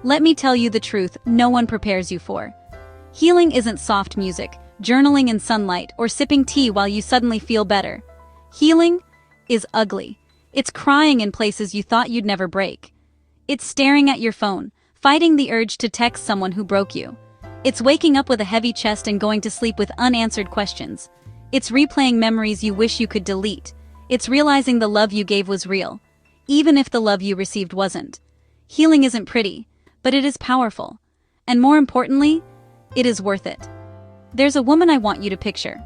Let me tell you the truth no one prepares you for. Healing isn't soft music, journaling in sunlight, or sipping tea while you suddenly feel better. Healing is ugly. It's crying in places you thought you'd never break. It's staring at your phone, fighting the urge to text someone who broke you. It's waking up with a heavy chest and going to sleep with unanswered questions. It's replaying memories you wish you could delete. It's realizing the love you gave was real, even if the love you received wasn't. Healing isn't pretty, but it is powerful. And more importantly, it is worth it. There's a woman I want you to picture.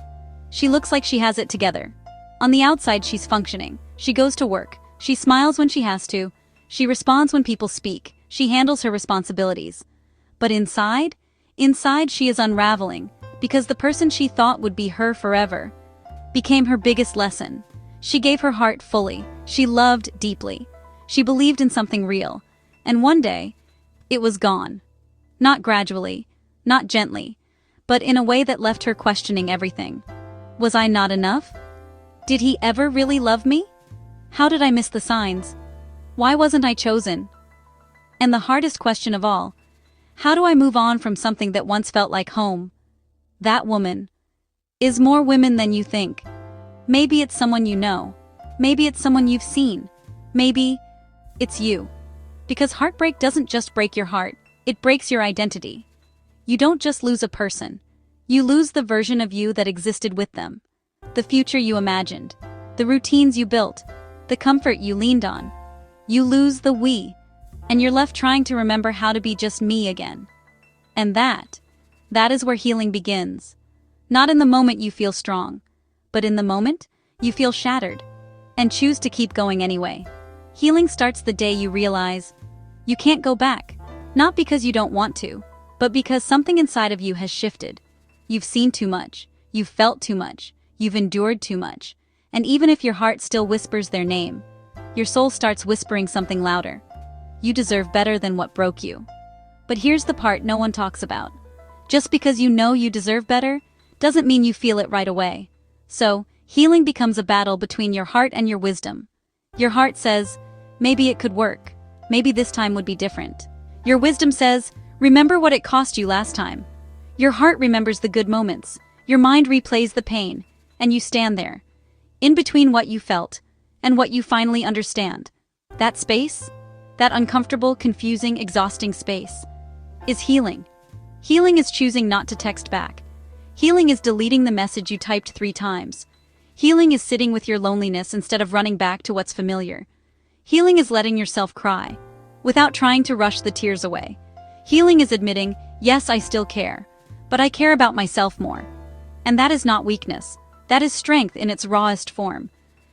She looks like she has it together. On the outside, she's functioning. She goes to work. She smiles when she has to. She responds when people speak. She handles her responsibilities. But inside she is unraveling, because the person she thought would be her forever became her biggest lesson. She gave her heart fully. She loved deeply. She believed in something real. And one day, it was gone. Not gradually, not gently, but in a way that left her questioning everything. Was I not enough? Did he ever really love me? How did I miss the signs? Why wasn't I chosen? And the hardest question of all, how do I move on from something that once felt like home? That woman is more women than you think. Maybe it's someone you know. Maybe it's someone you've seen. Maybe it's you. Because heartbreak doesn't just break your heart, it breaks your identity. You don't just lose a person. You lose the version of you that existed with them. The future you imagined. The routines you built. The comfort you leaned on. You lose the we. And you're left trying to remember how to be just me again. And that is where healing begins. Not in the moment you feel strong, but in the moment you feel shattered and choose to keep going anyway. Healing starts the day you realize you can't go back, not because you don't want to, but because something inside of you has shifted. You've seen too much, you've felt too much, you've endured too much, and even if your heart still whispers their name, your soul starts whispering something louder. You deserve better than what broke you. But here's the part no one talks about. Just because you know you deserve better, doesn't mean you feel it right away. So, healing becomes a battle between your heart and your wisdom. Your heart says, maybe it could work. Maybe this time would be different. Your wisdom says, remember what it cost you last time. Your heart remembers the good moments. Your mind replays the pain. And you stand there, in between what you felt and what you finally understand. That space, that uncomfortable, confusing, exhausting space, is healing. Healing is choosing not to text back. Healing is deleting the message you typed 3 times. Healing is sitting with your loneliness instead of running back to what's familiar. Healing is letting yourself cry, without trying to rush the tears away. Healing is admitting, yes, I still care, but I care about myself more. And that is not weakness. That is strength in its rawest form.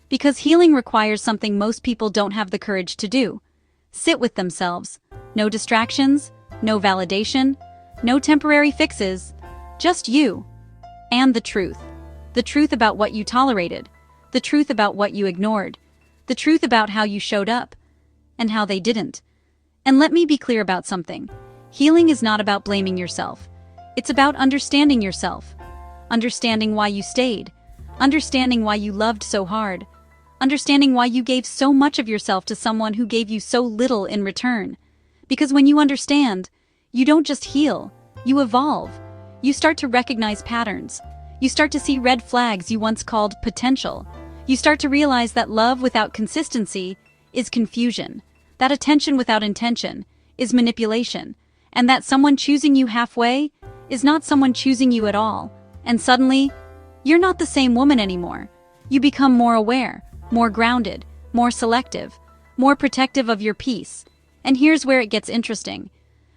Because healing requires something most people don't have the courage to do. Sit with themselves. No distractions, no validation, no temporary fixes, just you. And the truth. The truth about what you tolerated. The truth about what you ignored. The truth about how you showed up. And how they didn't. And let me be clear about something. Healing is not about blaming yourself. It's about understanding yourself. Understanding why you stayed. Understanding why you loved so hard. Understanding why you gave so much of yourself to someone who gave you so little in return. Because when you understand, you don't just heal, you evolve. You start to recognize patterns. You start to see red flags you once called potential. You start to realize that love without consistency is confusion. That attention without intention is manipulation. And that someone choosing you halfway is not someone choosing you at all. And suddenly, you're not the same woman anymore. You become more aware, more grounded, more selective, more protective of your peace. And here's where it gets interesting.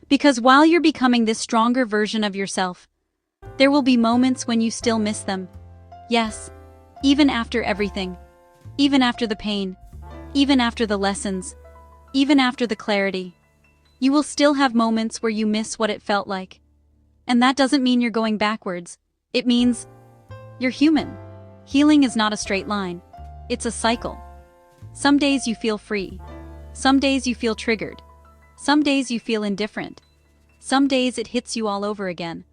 Because while you're becoming this stronger version of yourself, there will be moments when you still miss them. Yes, even after everything. Even after the pain. Even after the lessons. Even after the clarity. You will still have moments where you miss what it felt like. And that doesn't mean you're going backwards. It means you're human. Healing is not a straight line. It's a cycle. Some days you feel free. Some days you feel triggered. Some days you feel indifferent. Some days it hits you all over again.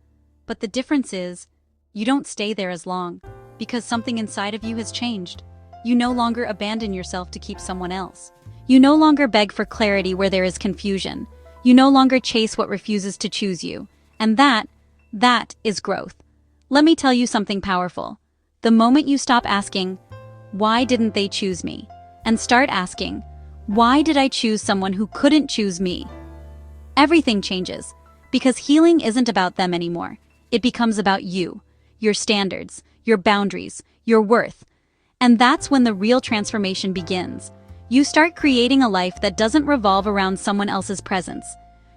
But the difference is, you don't stay there as long, because something inside of you has changed. You no longer abandon yourself to keep someone else. You no longer beg for clarity where there is confusion. You no longer chase what refuses to choose you. And that is growth. Let me tell you something powerful. The moment you stop asking, why didn't they choose me? And start asking, why did I choose someone who couldn't choose me? Everything changes, because healing isn't about them anymore. It becomes about you, your standards, your boundaries, your worth. And that's when the real transformation begins. You start creating a life that doesn't revolve around someone else's presence.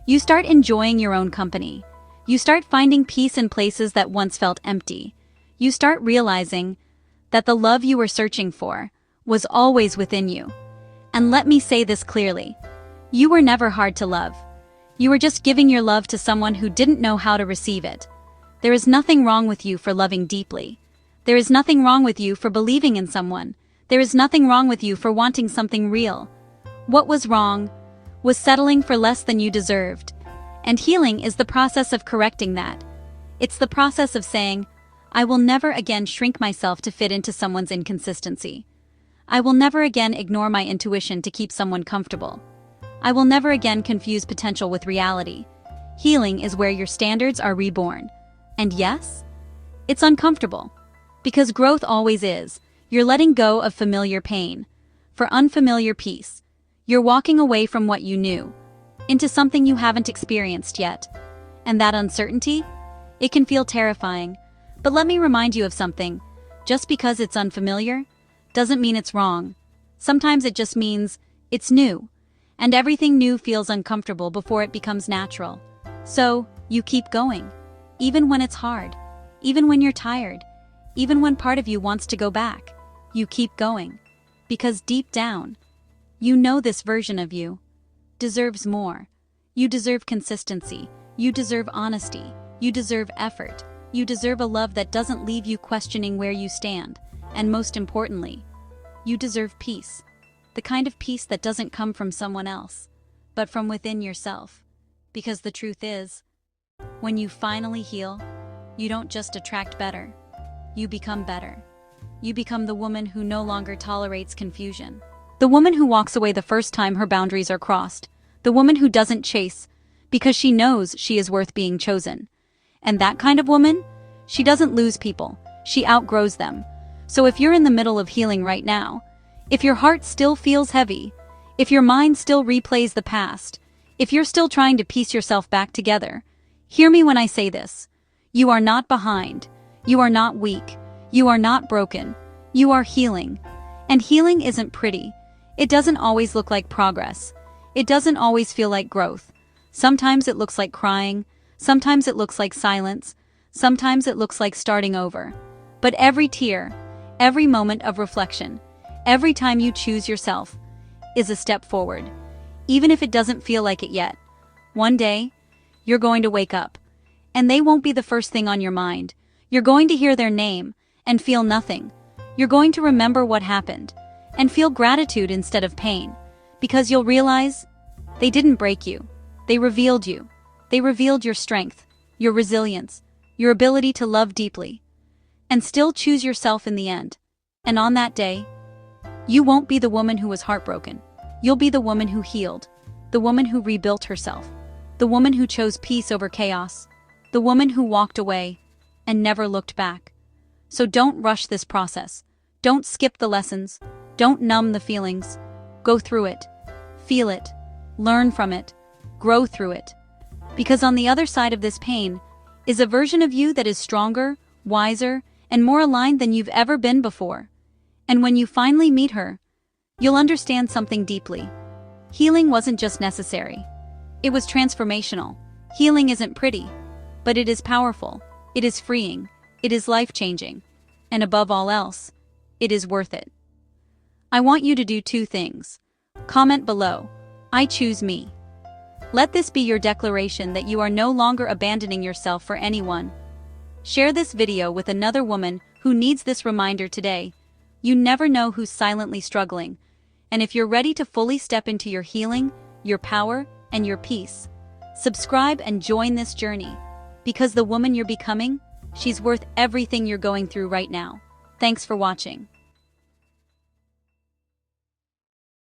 You start enjoying your own company. You start finding peace in places that once felt empty. You start realizing that the love you were searching for was always within you. And let me say this clearly. You were never hard to love. You were just giving your love to someone who didn't know how to receive it. There is nothing wrong with you for loving deeply. There is nothing wrong with you for believing in someone. There is nothing wrong with you for wanting something real. What was wrong was settling for less than you deserved. And healing is the process of correcting that. It's the process of saying, I will never again shrink myself to fit into someone's inconsistency. I will never again ignore my intuition to keep someone comfortable. I will never again confuse potential with reality. Healing is where your standards are reborn. And yes, it's uncomfortable. Because growth always is. You're letting go of familiar pain for unfamiliar peace. You're walking away from what you knew into something you haven't experienced yet. And that uncertainty? It can feel terrifying. But let me remind you of something. Just because it's unfamiliar doesn't mean it's wrong. Sometimes it just means it's new. And everything new feels uncomfortable before it becomes natural. So, you keep going. Even when it's hard. Even when you're tired. Even when part of you wants to go back. You keep going. Because deep down, you know this version of you deserves more. You deserve consistency. You deserve honesty. You deserve effort. You deserve a love that doesn't leave you questioning where you stand. And most importantly, you deserve peace. The kind of peace that doesn't come from someone else, but from within yourself. Because the truth is, when you finally heal, you don't just attract better. You become better. You become the woman who no longer tolerates confusion. The woman who walks away the first time her boundaries are crossed. The woman who doesn't chase because she knows she is worth being chosen. And that kind of woman, she doesn't lose people. She outgrows them. So if you're in the middle of healing right now, if your heart still feels heavy, if your mind still replays the past, if you're still trying to piece yourself back together, hear me when I say this. You are not behind. You are not weak. You are not broken. You are healing. And healing isn't pretty. It doesn't always look like progress. It doesn't always feel like growth. Sometimes it looks like crying. Sometimes it looks like silence. Sometimes it looks like starting over. But every tear, every moment of reflection, every time you choose yourself, is a step forward. Even if it doesn't feel like it yet. One day, you're going to wake up. And they won't be the first thing on your mind. You're going to hear their name and feel nothing. You're going to remember what happened and feel gratitude instead of pain. Because you'll realize they didn't break you. They revealed you. They revealed your strength, your resilience, your ability to love deeply. And still choose yourself in the end. And on that day, you won't be the woman who was heartbroken. You'll be the woman who healed, the woman who rebuilt herself, the woman who chose peace over chaos, the woman who walked away and never looked back. So don't rush this process. Don't skip the lessons. Don't numb the feelings. Go through it. Feel it. Learn from it. Grow through it. Because on the other side of this pain is a version of you that is stronger, wiser, and more aligned than you've ever been before. And when you finally meet her, you'll understand something deeply. Healing wasn't just necessary. It was transformational. Healing isn't pretty, but it is powerful. It is freeing. It is life-changing. And above all else, it is worth it. I want you to do two things. Comment below, I choose me. Let this be your declaration that you are no longer abandoning yourself for anyone. Share this video with another woman who needs this reminder today. You never know who's silently struggling. And if you're ready to fully step into your healing, your power, and your peace, subscribe and join this journey. Because the woman you're becoming, she's worth everything you're going through right now. Thanks for watching.